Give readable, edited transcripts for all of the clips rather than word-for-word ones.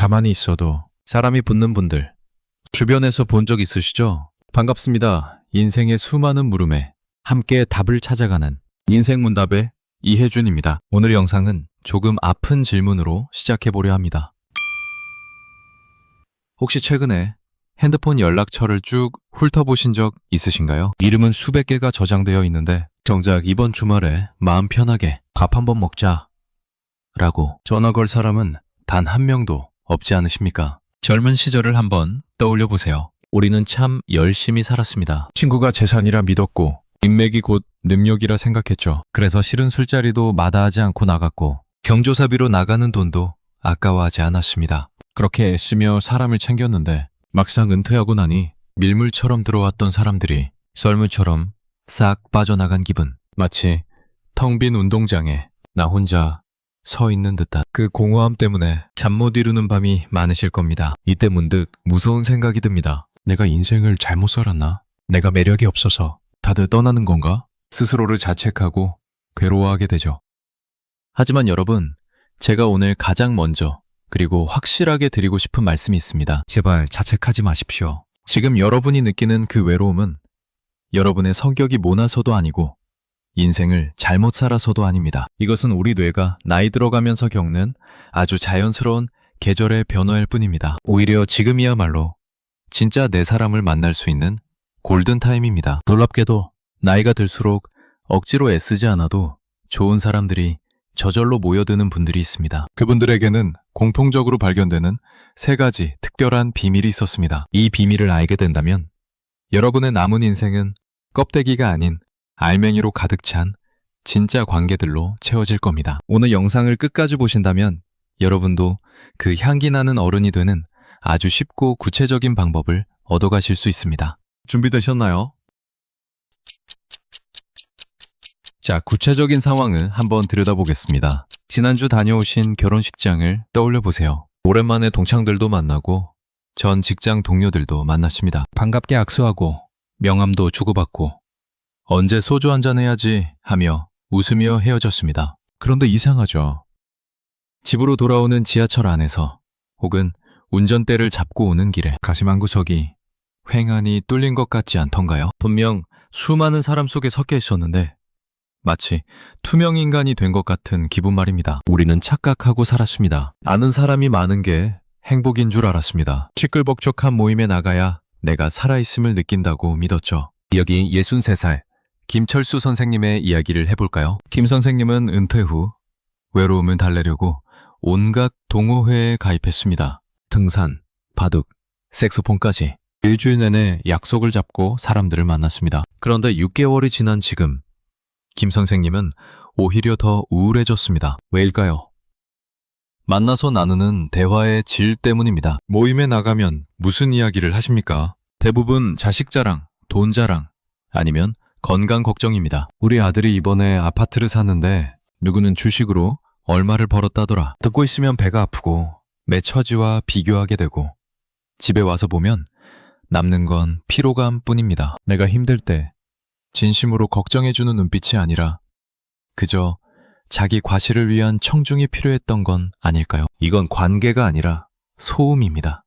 가만히 있어도 사람이 붙는 분들 주변에서 본 적 있으시죠? 반갑습니다. 인생의 수많은 물음에 함께 답을 찾아가는 인생문답의 이혜준입니다. 오늘 영상은 조금 아픈 질문으로 시작해보려 합니다. 혹시 최근에 핸드폰 연락처를 쭉 훑어보신 적 있으신가요? 이름은 수백 개가 저장되어 있는데 정작 이번 주말에 마음 편하게 밥 한번 먹자 라고 전화 걸 사람은 단 한 명도 없지 않으십니까? 젊은 시절을 한번 떠올려 보세요. 우리는 참 열심히 살았습니다. 친구가 재산이라 믿었고 인맥이 곧 능력이라 생각했죠. 그래서 싫은 술자리도 마다하지 않고 나갔고 경조사비로 나가는 돈도 아까워하지 않았습니다. 그렇게 애쓰며 사람을 챙겼는데 막상 은퇴하고 나니 밀물처럼 들어왔던 사람들이 썰물처럼 싹 빠져나간 기분. 마치 텅 빈 운동장에 나 혼자 서 있는 듯한 그 공허함 때문에 잠 못 이루는 밤이 많으실 겁니다. 이때 문득 무서운 생각이 듭니다. 내가 인생을 잘못 살았나? 내가 매력이 없어서 다들 떠나는 건가? 스스로를 자책하고 괴로워하게 되죠. 하지만 여러분, 제가 오늘 가장 먼저 그리고 확실하게 드리고 싶은 말씀이 있습니다. 제발 자책하지 마십시오. 지금 여러분이 느끼는 그 외로움은 여러분의 성격이 모나서도 아니고 인생을 잘못 살아서도 아닙니다. 이것은 우리 뇌가 나이 들어가면서 겪는 아주 자연스러운 계절의 변화일 뿐입니다. 오히려 지금이야말로 진짜 내 사람을 만날 수 있는 골든타임입니다. 놀랍게도 나이가 들수록 억지로 애쓰지 않아도 좋은 사람들이 저절로 모여드는 분들이 있습니다. 그분들에게는 공통적으로 발견되는 세 가지 특별한 비밀이 있었습니다. 이 비밀을 알게 된다면 여러분의 남은 인생은 껍데기가 아닌 알맹이로 가득 찬 진짜 관계들로 채워질 겁니다. 오늘 영상을 끝까지 보신다면 여러분도 그 향기 나는 어른이 되는 아주 쉽고 구체적인 방법을 얻어가실 수 있습니다. 준비되셨나요? 자, 구체적인 상황을 한번 들여다보겠습니다. 지난주 다녀오신 결혼식장을 떠올려 보세요. 오랜만에 동창들도 만나고 전 직장 동료들도 만났습니다. 반갑게 악수하고 명함도 주고받고 언제 소주 한잔 해야지 하며 웃으며 헤어졌습니다. 그런데 이상하죠. 집으로 돌아오는 지하철 안에서 혹은 운전대를 잡고 오는 길에 가슴 한 구석이 횡하니 뚫린 것 같지 않던가요? 분명 수많은 사람 속에 섞여 있었는데 마치 투명 인간이 된 것 같은 기분 말입니다. 우리는 착각하고 살았습니다. 아는 사람이 많은 게 행복인 줄 알았습니다. 시끌벅적한 모임에 나가야 내가 살아있음을 느낀다고 믿었죠. 여기 63살 김철수 선생님의 이야기를 해볼까요? 김 선생님은 은퇴 후 외로움을 달래려고 온갖 동호회에 가입했습니다. 등산, 바둑, 색소폰까지 일주일 내내 약속을 잡고 사람들을 만났습니다. 그런데 6개월이 지난 지금 김 선생님은 오히려 더 우울해졌습니다. 왜일까요? 만나서 나누는 대화의 질 때문입니다. 모임에 나가면 무슨 이야기를 하십니까? 대부분 자식 자랑, 돈 자랑, 아니면 건강 걱정입니다. 우리 아들이 이번에 아파트를 샀는데 누구는 주식으로 얼마를 벌었다더라. 듣고 있으면 배가 아프고 내 처지와 비교하게 되고 집에 와서 보면 남는 건 피로감 뿐입니다. 내가 힘들 때 진심으로 걱정해주는 눈빛이 아니라 그저 자기 과시를 위한 청중이 필요했던 건 아닐까요? 이건 관계가 아니라 소음입니다.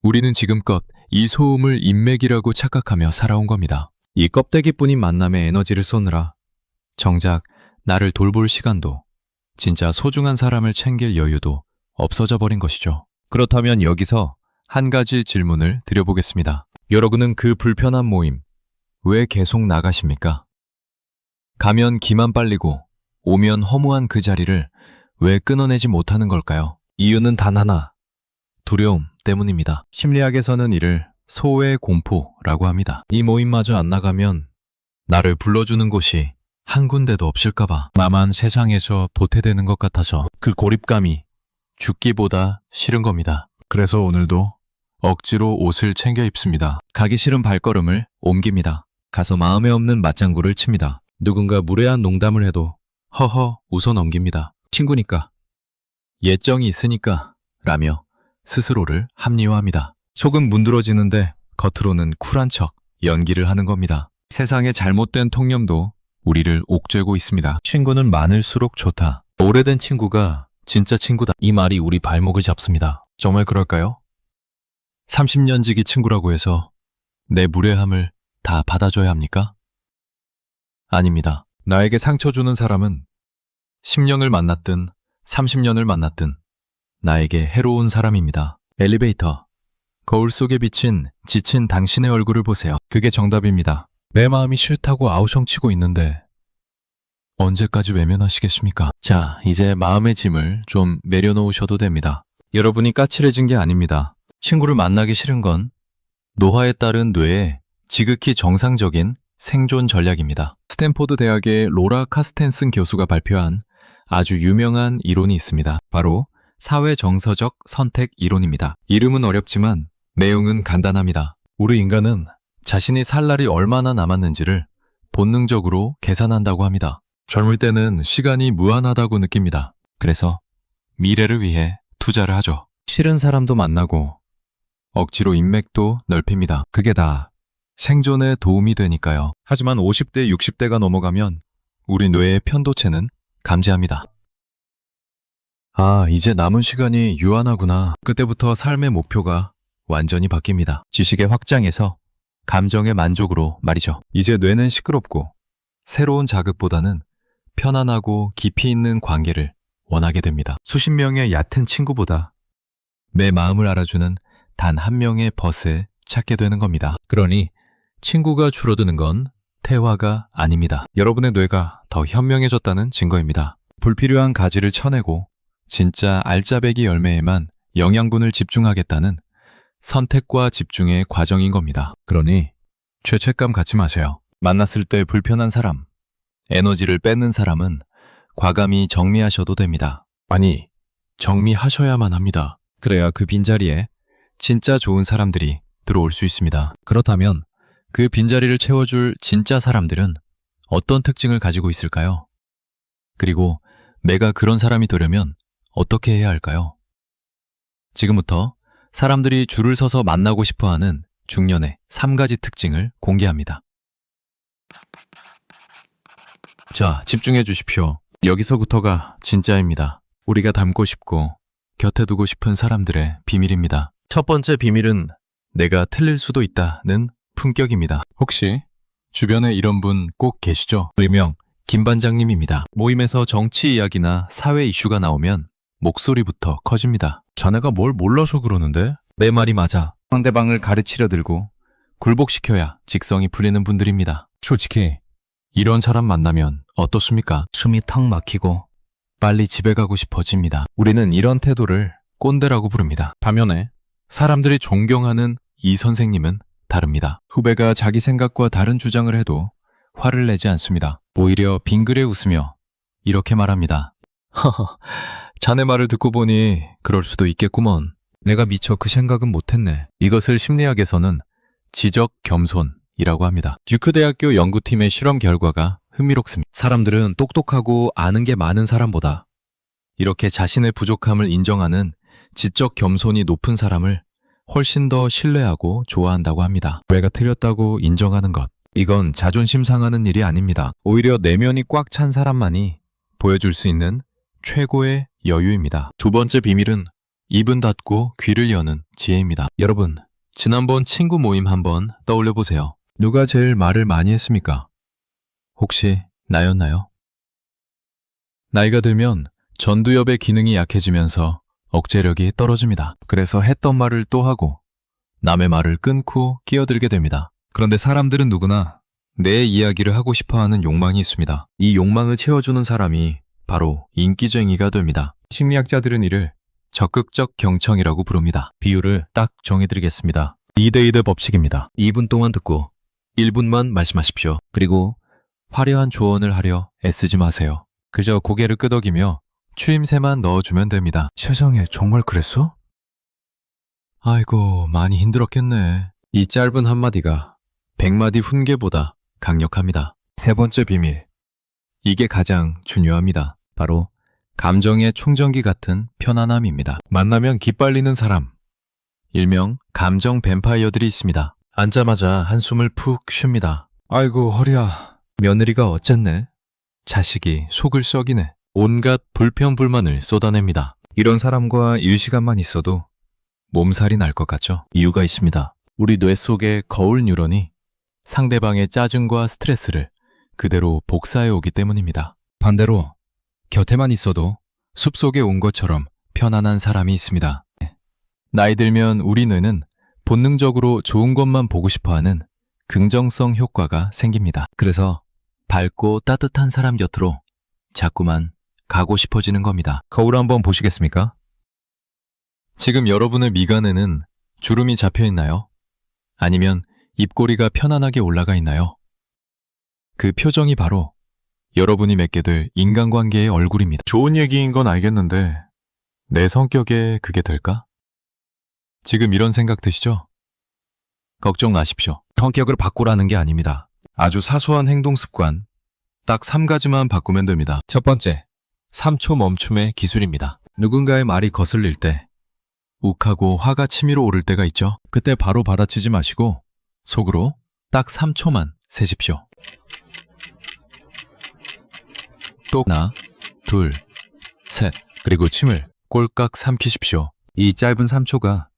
우리는 지금껏 이 소음을 인맥이라고 착각하며 살아온 겁니다. 이 껍데기뿐인 만남에 에너지를 쏟느라 정작 나를 돌볼 시간도 진짜 소중한 사람을 챙길 여유도 없어져 버린 것이죠. 그렇다면 여기서 한 가지 질문을 드려보겠습니다. 여러분은 그 불편한 모임 왜 계속 나가십니까? 가면 기만 빨리고 오면 허무한 그 자리를 왜 끊어내지 못하는 걸까요? 이유는 단 하나, 두려움 때문입니다. 심리학에서는 이를 소외 공포라고 합니다. 이 모임마저 안 나가면 나를 불러주는 곳이 한 군데도 없을까봐 나만 세상에서 도태되는 것 같아서 그 고립감이 죽기보다 싫은 겁니다. 그래서 오늘도 억지로 옷을 챙겨 입습니다. 가기 싫은 발걸음을 옮깁니다. 가서 마음에 없는 맞장구를 칩니다. 누군가 무례한 농담을 해도 허허 웃어 넘깁니다. 친구니까, 예정이 있으니까 라며 스스로를 합리화합니다. 속은 문드러지는데 겉으로는 쿨한 척 연기를 하는 겁니다. 세상의 잘못된 통념도 우리를 옥죄고 있습니다. 친구는 많을수록 좋다. 오래된 친구가 진짜 친구다. 이 말이 우리 발목을 잡습니다. 정말 그럴까요? 30년 지기 친구라고 해서 내 무례함을 다 받아줘야 합니까? 아닙니다. 나에게 상처 주는 사람은 10년을 만났든 30년을 만났든 나에게 해로운 사람입니다. 엘리베이터. 거울 속에 비친 지친 당신의 얼굴을 보세요. 그게 정답입니다. 내 마음이 싫다고 아우성치고 있는데 언제까지 외면하시겠습니까? 자, 이제 마음의 짐을 좀 내려놓으셔도 됩니다. 여러분이 까칠해진 게 아닙니다. 친구를 만나기 싫은 건 노화에 따른 뇌의 지극히 정상적인 생존 전략입니다. 스탠포드 대학의 로라 카스텐슨 교수가 발표한 아주 유명한 이론이 있습니다. 바로 사회정서적 선택 이론입니다. 이름은 어렵지만 내용은 간단합니다. 우리 인간은 자신이 살 날이 얼마나 남았는지를 본능적으로 계산한다고 합니다. 젊을 때는 시간이 무한하다고 느낍니다. 그래서 미래를 위해 투자를 하죠. 싫은 사람도 만나고 억지로 인맥도 넓힙니다. 그게 다 생존에 도움이 되니까요. 하지만 50대, 60대가 넘어가면 우리 뇌의 편도체는 감지합니다. 아, 이제 남은 시간이 유한하구나. 그때부터 삶의 목표가 완전히 바뀝니다. 지식의 확장에서 감정의 만족으로 말이죠. 이제 뇌는 시끄럽고 새로운 자극보다는 편안하고 깊이 있는 관계를 원하게 됩니다. 수십 명의 얕은 친구보다 내 마음을 알아주는 단 한 명의 벗을 찾게 되는 겁니다. 그러니 친구가 줄어드는 건 태화가 아닙니다. 여러분의 뇌가 더 현명해졌다는 증거입니다. 불필요한 가지를 쳐내고 진짜 알짜배기 열매에만 영양분을 집중하겠다는 선택과 집중의 과정인 겁니다. 그러니 죄책감 갖지 마세요. 만났을 때 불편한 사람, 에너지를 뺏는 사람은 과감히 정리하셔도 됩니다. 아니, 정리하셔야만 합니다. 그래야 그 빈자리에 진짜 좋은 사람들이 들어올 수 있습니다. 그렇다면 그 빈자리를 채워줄 진짜 사람들은 어떤 특징을 가지고 있을까요? 그리고 내가 그런 사람이 되려면 어떻게 해야 할까요? 지금부터 사람들이 줄을 서서 만나고 싶어하는 중년의 3가지 특징을 공개합니다. 자, 집중해 주십시오. 여기서부터가 진짜입니다. 우리가 닮고 싶고 곁에 두고 싶은 사람들의 비밀입니다. 첫 번째 비밀은 내가 틀릴 수도 있다는 품격입니다. 혹시 주변에 이런 분 꼭 계시죠? 일명 김 반장님입니다. 모임에서 정치 이야기나 사회 이슈가 나오면 목소리부터 커집니다. 자네가 뭘 몰라서 그러는데? 내 말이 맞아. 상대방을 가르치려 들고 굴복시켜야 직성이 풀리는 분들입니다. 솔직히 이런 사람 만나면 어떻습니까? 숨이 턱 막히고 빨리 집에 가고 싶어집니다. 우리는 이런 태도를 꼰대라고 부릅니다. 반면에 사람들이 존경하는 이 선생님은 다릅니다. 후배가 자기 생각과 다른 주장을 해도 화를 내지 않습니다. 오히려 빙그레 웃으며 이렇게 말합니다. 허허, 자네 말을 듣고 보니 그럴 수도 있겠구먼. 내가 미처 그 생각은 못했네. 이것을 심리학에서는 지적 겸손이라고 합니다. 듀크 대학교 연구팀의 실험 결과가 흥미롭습니다. 사람들은 똑똑하고 아는 게 많은 사람보다 이렇게 자신의 부족함을 인정하는 지적 겸손이 높은 사람을 훨씬 더 신뢰하고 좋아한다고 합니다. 뇌가 틀렸다고 인정하는 것. 이건 자존심 상하는 일이 아닙니다. 오히려 내면이 꽉 찬 사람만이 보여줄 수 있는 최고의 여유입니다. 두 번째 비밀은 입은 닫고 귀를 여는 지혜입니다. 여러분, 지난번 친구 모임 한번 떠올려 보세요. 누가 제일 말을 많이 했습니까? 혹시 나였나요? 나이가 들면 전두엽의 기능이 약해지면서 억제력이 떨어집니다. 그래서 했던 말을 또 하고 남의 말을 끊고 끼어들게 됩니다. 그런데 사람들은 누구나 내 이야기를 하고 싶어하는 욕망이 있습니다. 이 욕망을 채워주는 사람이 바로 인기쟁이가 됩니다. 심리학자들은 이를 적극적 경청이라고 부릅니다. 비율을 딱 정해드리겠습니다. 2대2대 법칙입니다. 2분 동안 듣고 1분만 말씀하십시오. 그리고 화려한 조언을 하려 애쓰지 마세요. 그저 고개를 끄덕이며 추임새만 넣어주면 됩니다. 세상에 정말 그랬어? 아이고, 많이 힘들었겠네. 이 짧은 한마디가 100마디 훈계보다 강력합니다. 세 번째 비밀. 이게 가장 중요합니다. 바로 감정의 충전기 같은 편안함입니다. 만나면 기빨리는 사람, 일명 감정 뱀파이어들이 있습니다. 앉자마자 한숨을 푹 쉽니다. 아이고 허리야. 며느리가 어쨌네. 자식이 속을 썩이네. 온갖 불평불만을 쏟아냅니다. 이런 사람과 일시간만 있어도 몸살이 날 것 같죠? 이유가 있습니다. 우리 뇌 속의 거울 뉴런이 상대방의 짜증과 스트레스를 그대로 복사해 오기 때문입니다. 반대로 곁에만 있어도 숲속에 온 것처럼 편안한 사람이 있습니다. 나이 들면 우리 뇌는 본능적으로 좋은 것만 보고 싶어하는 긍정성 효과가 생깁니다. 그래서 밝고 따뜻한 사람 곁으로 자꾸만 가고 싶어지는 겁니다. 거울 한번 보시겠습니까? 지금 여러분의 미간에는 주름이 잡혀 있나요? 아니면 입꼬리가 편안하게 올라가 있나요? 그 표정이 바로 여러분이 맺게 될 인간관계의 얼굴입니다. 좋은 얘기인 건 알겠는데 내 성격에 그게 될까? 지금 이런 생각 드시죠? 걱정 마십시오. 성격을 바꾸라는 게 아닙니다. 아주 사소한 행동 습관, 딱 3가지만 바꾸면 됩니다. 첫 번째, 3초 멈춤의 기술입니다. 누군가의 말이 거슬릴 때, 욱하고 화가 치밀어 오를 때가 있죠? 그때 바로 받아치지 마시고 속으로 딱 3초만 세십시오. 또 하나, 둘, 셋, 그리고 침을 꼴깍 삼키십시오. 이 짧은 3초가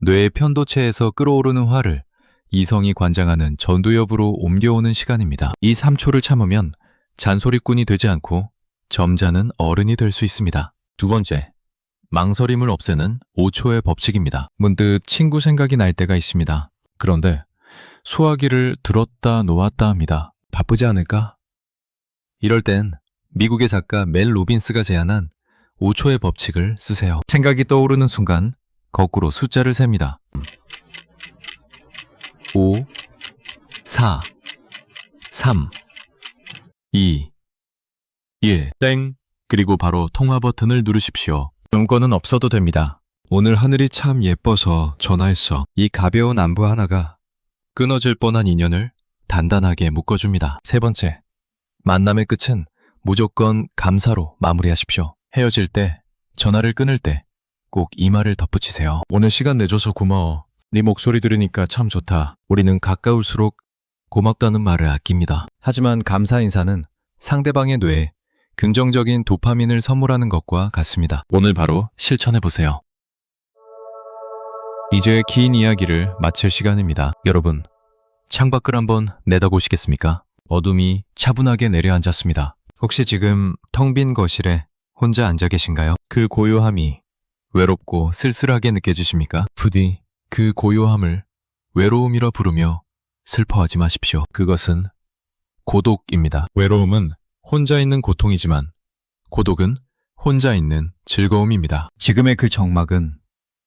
뇌의 편도체에서 끓어오르는 화를 이성이 관장하는 전두엽으로 옮겨오는 시간입니다. 이 3초를 참으면 잔소리꾼이 되지 않고 점잖은 어른이 될 수 있습니다. 두 번째, 망설임을 없애는 5초의 법칙입니다. 문득 친구 생각이 날 때가 있습니다. 그런데 소화기를 들었다 놓았다 합니다. 바쁘지 않을까? 이럴 땐 미국의 작가 멜 로빈스가 제안한 5초의 법칙을 쓰세요. 생각이 떠오르는 순간 거꾸로 숫자를 셉니다. 5, 4, 3, 2, 1, 땡! 그리고 바로 통화 버튼을 누르십시오. 용건은 없어도 됩니다. 오늘 하늘이 참 예뻐서 전화했어. 이 가벼운 안부 하나가 끊어질 뻔한 인연을 단단하게 묶어줍니다. 세 번째, 만남의 끝은 무조건 감사로 마무리하십시오. 헤어질 때, 전화를 끊을 때 꼭 이 말을 덧붙이세요. 오늘 시간 내줘서 고마워. 네 목소리 들으니까 참 좋다. 우리는 가까울수록 고맙다는 말을 아낍니다. 하지만 감사 인사는 상대방의 뇌에 긍정적인 도파민을 선물하는 것과 같습니다. 오늘 바로 실천해보세요. 이제 긴 이야기를 마칠 시간입니다. 여러분, 창밖을 한번 내다보시겠습니까? 어둠이 차분하게 내려앉았습니다. 혹시 지금 텅 빈 거실에 혼자 앉아 계신가요? 그 고요함이 외롭고 쓸쓸하게 느껴지십니까? 부디 그 고요함을 외로움이라 부르며 슬퍼하지 마십시오. 그것은 고독입니다. 외로움은 혼자 있는 고통이지만 고독은 혼자 있는 즐거움입니다. 지금의 그 적막은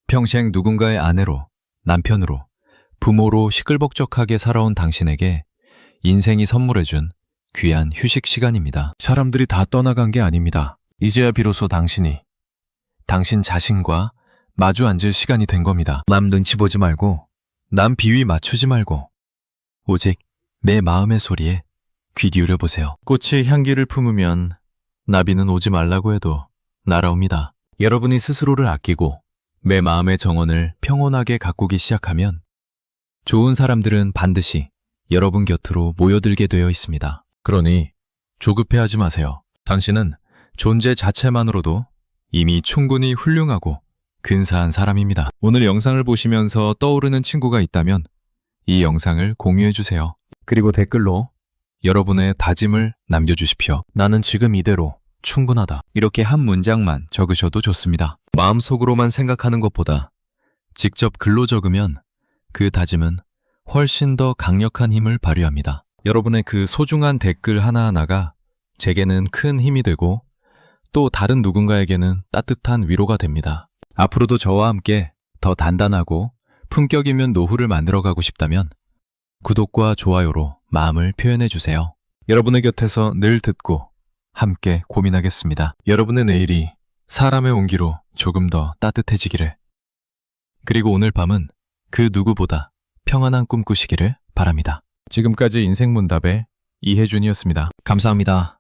평생 누군가의 아내로, 남편으로, 부모로 시끌벅적하게 살아온 당신에게 인생이 선물해준 귀한 휴식 시간입니다. 사람들이 다 떠나간 게 아닙니다. 이제야 비로소 당신이 당신 자신과 마주 앉을 시간이 된 겁니다. 남 눈치 보지 말고, 남 비위 맞추지 말고, 오직 내 마음의 소리에 귀 기울여 보세요. 꽃이 향기를 품으면 나비는 오지 말라고 해도 날아옵니다. 여러분이 스스로를 아끼고 내 마음의 정원을 평온하게 가꾸기 시작하면 좋은 사람들은 반드시 여러분 곁으로 모여들게 되어 있습니다. 그러니 조급해하지 마세요. 당신은 존재 자체만으로도 이미 충분히 훌륭하고 근사한 사람입니다. 오늘 영상을 보시면서 떠오르는 친구가 있다면 이 영상을 공유해 주세요. 그리고 댓글로 여러분의 다짐을 남겨주십시오. 나는 지금 이대로 충분하다. 이렇게 한 문장만 적으셔도 좋습니다. 마음속으로만 생각하는 것보다 직접 글로 적으면 그 다짐은 훨씬 더 강력한 힘을 발휘합니다. 여러분의 그 소중한 댓글 하나하나가 제게는 큰 힘이 되고 또 다른 누군가에게는 따뜻한 위로가 됩니다. 앞으로도 저와 함께 더 단단하고 품격 있는 노후를 만들어가고 싶다면 구독과 좋아요로 마음을 표현해 주세요. 여러분의 곁에서 늘 듣고 함께 고민하겠습니다. 여러분의 내일이 사람의 온기로 조금 더 따뜻해지기를. 그리고 오늘 밤은 그 누구보다 평안한 꿈 꾸시기를 바랍니다. 지금까지 인생문답의 이혜준이었습니다. 감사합니다.